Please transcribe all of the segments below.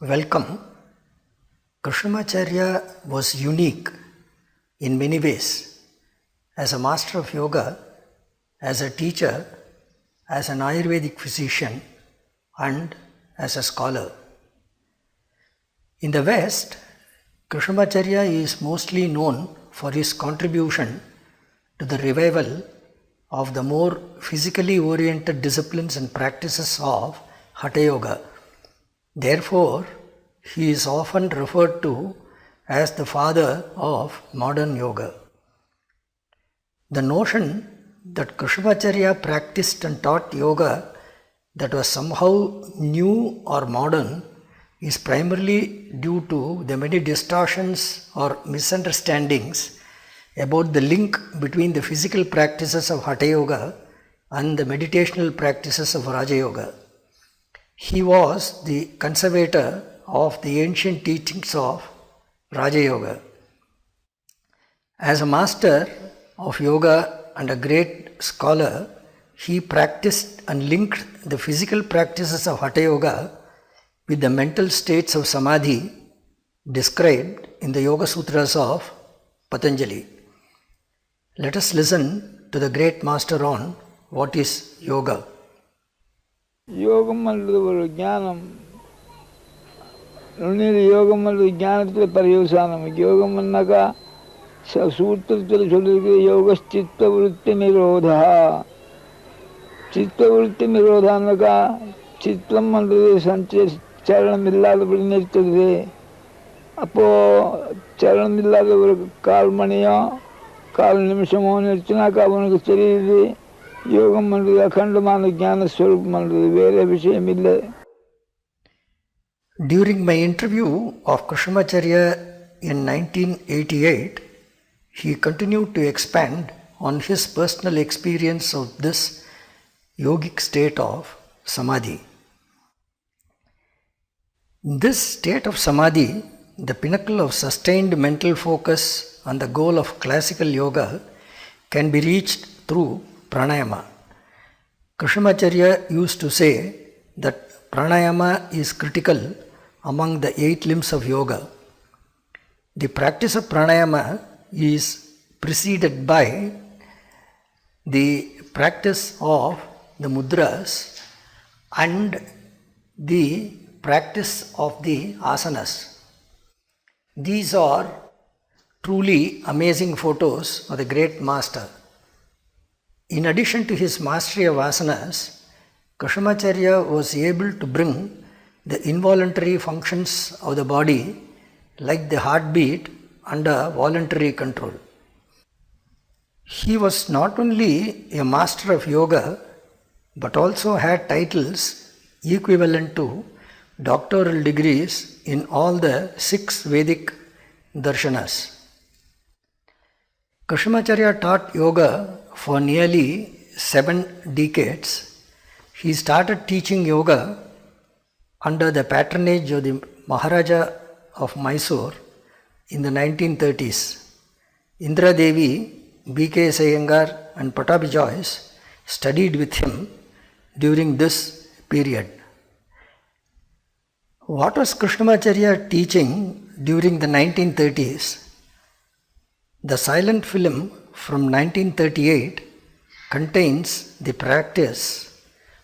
Welcome. Krishnamacharya was unique in many ways as a master of yoga, as a teacher, as an Ayurvedic physician, and as a scholar. In the West, Krishnamacharya is mostly known for his contribution to the revival of the more physically oriented disciplines and practices of Hatha Yoga. Therefore, he is often referred to as the father of modern yoga. The notion that Krishnamacharya practiced and taught yoga that was somehow new or modern is primarily due to the many distortions or misunderstandings about the link between the physical practices of Hatha Yoga and the meditational practices of Raja Yoga. He was the conservator of the ancient teachings of Raja Yoga. As a master of yoga and a great scholar, he practiced and linked the physical practices of Hatha Yoga with the mental states of Samadhi described in the Yoga Sutras of Patanjali. Let us listen to the great master on what is yoga. யோகம் அல்லது ஒரு ஞானம், நுண்ணில் யோகம் அல்லது ஞானத்தில் பரியோசானம். யோகம்னாக்கா சூத்திரத்தில் சொல்லியிருக்கு, யோக சித்த விருத்தி நிரோதா. சித்த விருத்தி நிரோதான்னாக்கா சித்தம் அல்லது சலனம் இல்லாதபடி நிறுத்துறது. அப்போது சலனம் இல்லாத ஒரு கால் மணியோ கால் நிமிஷமோ நிறுத்தினாக்கா அவனுக்கு தெரியுது யோகம் பண்ணுறது அகண்டமான ஞான ஸ்வரூபம் பண்ணுறது, வேறு விஷயம் இல்லை. During my interview of Krishnamacharya in 1988, he continued to expand on his personal experience of this yogic state of Samadhi. In this state of Samadhi, the pinnacle of sustained mental focus on the goal of classical yoga can be reached through pranayama. Krishnamacharya used to say that pranayama is critical among the 8 limbs of yoga. The practice of pranayama is preceded by the practice of the mudras and the practice of the asanas. These are truly amazing photos of the great master. In addition to his mastery of asanas, Krishnamacharya was able to bring the involuntary functions of the body like the heartbeat under voluntary control. He was not only a master of yoga but also had titles equivalent to doctoral degrees in all the 6 Vedic darshanas. Krishnamacharya taught yoga for nearly 7 decades. He started teaching yoga under the patronage of the Maharaja of Mysore in the 1930s. Indra Devi, B.K. Iyengar and Pattabhi Jois studied with him during this period. What was Krishnamacharya teaching during the 1930s? The silent film from 1938 contains the practice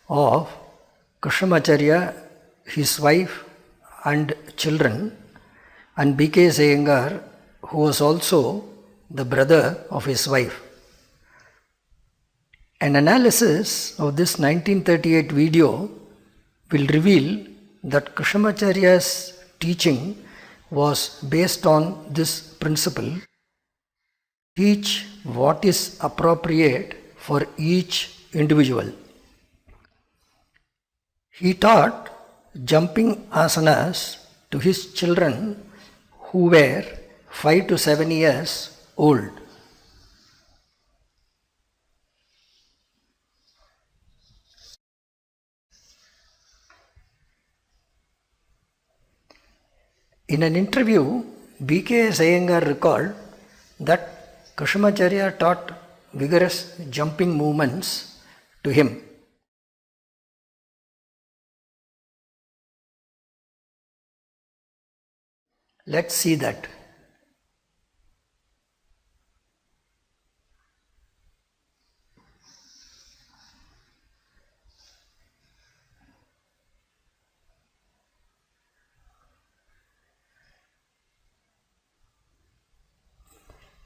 of Krishnamacharya, his wife and children, and B.K. Iyengar, who was also the brother of his wife. An analysis of this 1938 video will reveal that Krishnamacharya's teaching was based on this principle: teach what is appropriate for each individual. He taught jumping asanas to his children who were 5 to 7 years old. In an interview, B.K. Iyengar recalled that Krishnamacharya taught vigorous jumping movements to him. Let's see that.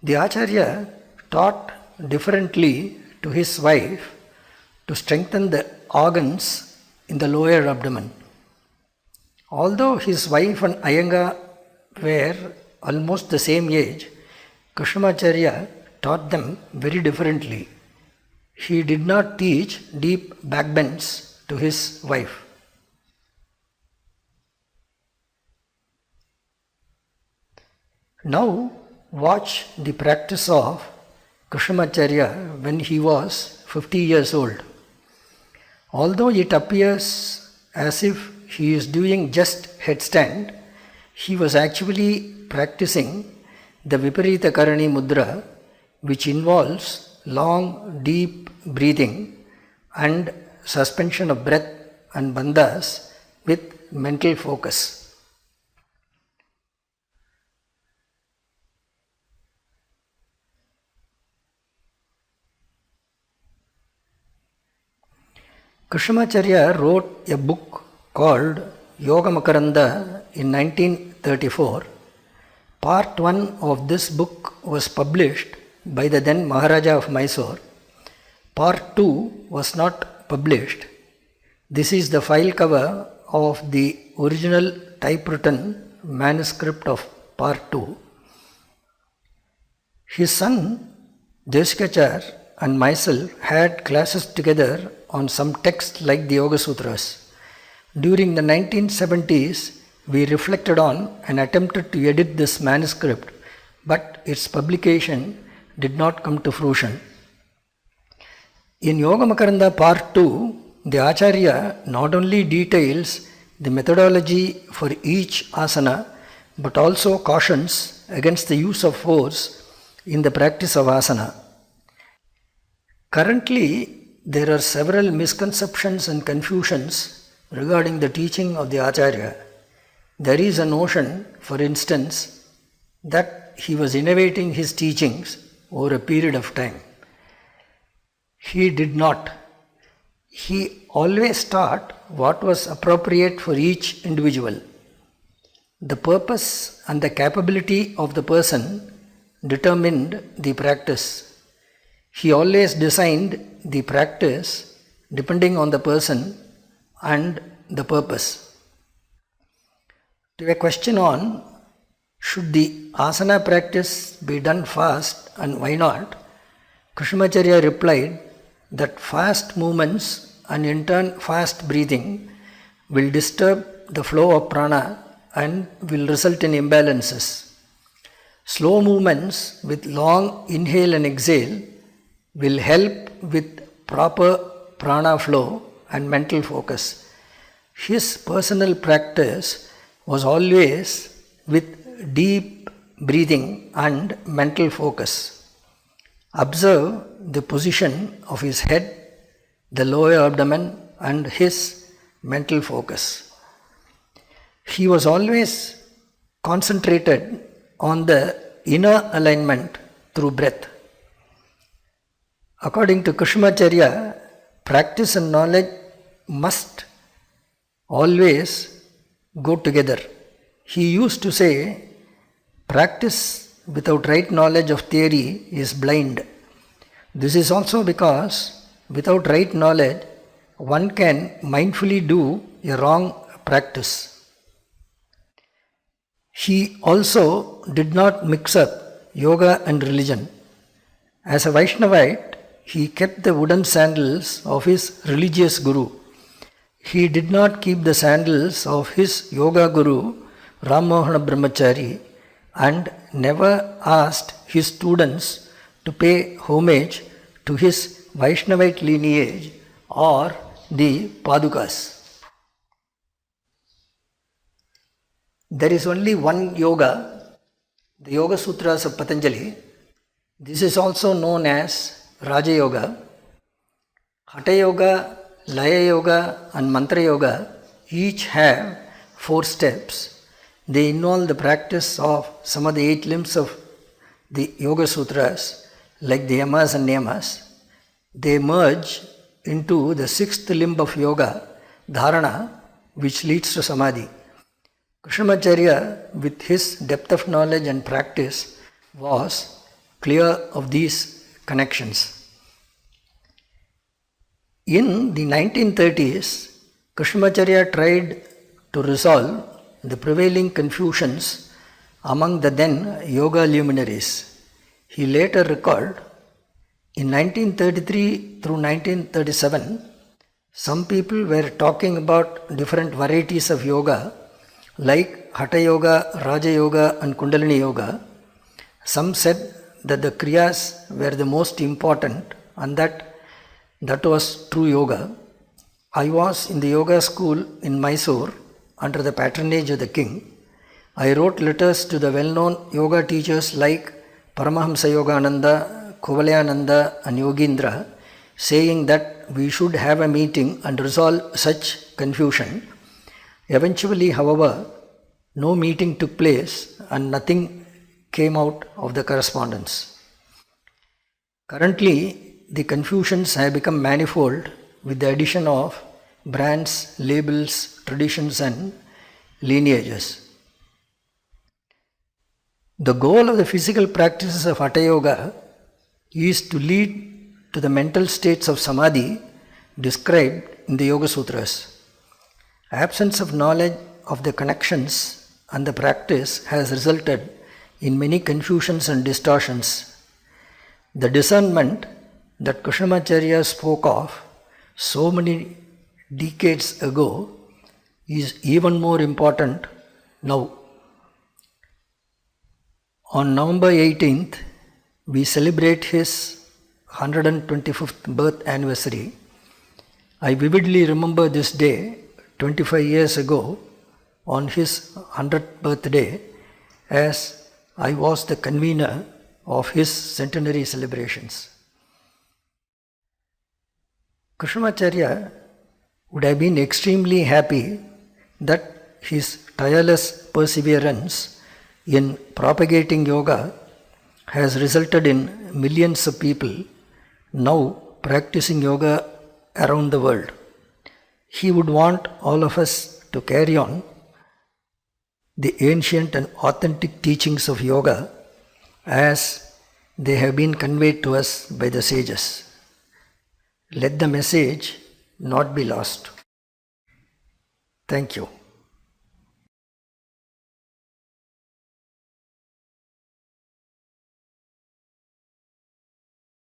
The Acharya taught differently to his wife to strengthen the organs in the lower abdomen. Although his wife and Iyengar were almost the same age, Krishnamacharya taught them very differently. He did not teach deep backbends to his wife. Now watch the practice of Krishnamacharya when he was 50 years old. Although it appears as if he is doing just headstand, he was actually practicing the Viparita Karani Mudra, which involves long, deep breathing and suspension of breath and bandhas with mental focus. Krishnamacharya wrote a book called Yoga Makaranda in 1934. Part 1 of this book was published by the then Maharaja of Mysore. Part 2 was not published. This is the file cover of the original typewritten manuscript of Part 2. His son Desikachar and myself had classes together on some text like the Yoga Sutras. During the 1970s, we reflected on and attempted to edit this manuscript, but its publication did not come to fruition. In Yoga Makaranda Part 2, the Acharya not only details the methodology for each asana, but also cautions against the use of force in the practice of asana. Currently, there are several misconceptions and confusions regarding the teaching of the Acharya. There is a notion, for instance, that he was innovating his teachings over a period of time. He did not. He always taught what was appropriate for each individual. The purpose and the capability of the person determined the practice. He always designed the practice depending on the person and the purpose. To a question on should the asana practice be done fast and why not, Krishnamacharya replied that fast movements and in turn fast breathing will disturb the flow of prana and will result in imbalances. Slow movements with long inhale and exhale will help with proper prana flow and mental focus. His personal practice was always with deep breathing and mental focus. Observe the position of his head, the lower abdomen, and his mental focus. He was always concentrated on the inner alignment through breath. According to Krishnamacharya, practice and knowledge must always go together. He used to say, practice without right knowledge of theory is blind. This is also because without right knowledge, one can mindfully do a wrong practice. He also did not mix up yoga and religion. As a Vaishnavite, he kept the wooden sandals of his religious guru. He did not keep the sandals of his yoga guru, Ram Mohana Brahmachari, and never asked his students to pay homage to his Vaishnavite lineage or the Padukas. There is only one yoga, the Yoga Sutras of Patanjali. This is also known as Raja Yoga. Hatha Yoga, Laya Yoga and Mantra Yoga each have 4 steps. they involve the practice of some of the 8 limbs of the Yoga Sutras, like the Yamas and Niyamas. They merge into the 6th limb of yoga, Dharana, which leads to Samadhi. Krishnamacharya, with his depth of knowledge and practice, was clear of these connections. In the 1930s, Krishnamacharya tried to resolve the prevailing confusions among the then yoga luminaries. He later recalled, in 1933 through 1937, some people were talking about different varieties of yoga like Hatha Yoga, Raja Yoga and Kundalini Yoga. Some said that the Kriyas were the most important and that was true yoga. I was in the yoga school in Mysore under the patronage of the king. I wrote letters to the well-known yoga teachers like Paramahamsa Yogananda, Kuvalayananda and Yogindra, saying that we should have a meeting and resolve such confusion. Eventually, however, no meeting took place and nothing came out of the correspondence. Currently, the confusions have become manifold with the addition of brands, labels, traditions and lineages. The goal of the physical practices of Hatha Yoga is to lead to the mental states of Samadhi described in the Yoga Sutras. Absence of knowledge of the connections and the practice has resulted in many confusions and distortions. The discernment that Krishnamacharya spoke of so many decades ago is even more important now. On November 18th, we celebrate his 125th birth anniversary. I vividly remember this day 25 years ago on his 100th birthday, as I was the convener of his centenary celebrations. Krishnamacharya would have been extremely happy that his tireless perseverance in propagating yoga has resulted in millions of people now practicing yoga around the world. He would want all of us to carry on the ancient and authentic teachings of yoga as they have been conveyed to us by the sages. Let the message not be lost. Thank you.